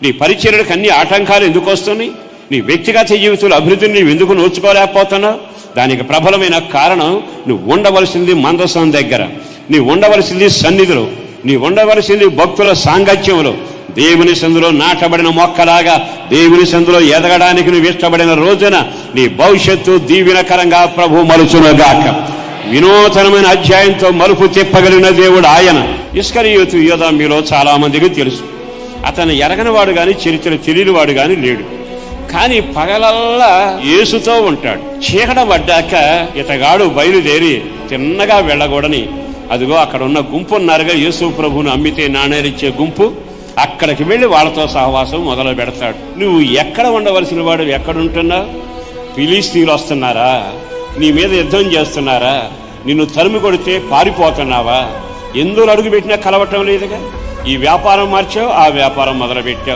నీ పరిచర్యలకు అన్ని ఆటంకాలు ఎందుకు వస్తున్నాయి? నీ వ్యక్తిగత జీవితంలో అభివృద్ధిని నీవు ఎందుకు నోచుకోలేకపోతున్నావు? దానికి ప్రబలమైన కారణం, నువ్వు ఉండవలసింది మందసం దగ్గర, నీ ఉండవలసింది సన్నిధిలో, నీ ఉండవలసింది భక్తుల సాంగత్యంలో. దేవుని సందులో నాటబడిన మొక్కలాగా దేవుని సందులో ఎదగడానికి నువ్వు ఇష్టపడిన రోజున నీ భవిష్యత్తు దీవెనకరంగా ప్రభు మలుచునుగాక. వినూతనమైన అధ్యాయంతో మలుపు తిప్పగలిగిన దేవుడు ఆయన. ఇస్కరియోతు యూదా మీలో చాలా మందికి తెలుసు. అతను ఎరగనివాడు కానీ చరిత్ర తెలియనివాడు కానీ లేడు. కానీ పగలల్లా యేసుతో ఉంటాడు. చీకట పడ్డాక ఇతగాడు బయలుదేరి తిన్నగా వెళ్ళకూడని, అదిగో అక్కడ ఉన్న గుంపు ఉన్నారుగా, యేసు ప్రభువును అమ్మితే నాణేరిచ్చే గుంపు, అక్కడికి వెళ్ళి వాళ్ళతో సహవాసం మొదలు పెడతాడు. నువ్వు ఎక్కడ ఉండవలసిన వాడు ఎక్కడుంటున్నావు? ఫిలిస్తీన్లు వస్తున్నారా? నీ మీద యుద్ధం చేస్తున్నారా? నిన్ను తరిమి కొడితే పారిపోతున్నావా? ఎందులో అడుగు పెట్టినా కలవటం లేదుగా. ఈ వ్యాపారం మార్చావు, ఆ వ్యాపారం మొదలుపెట్టావు.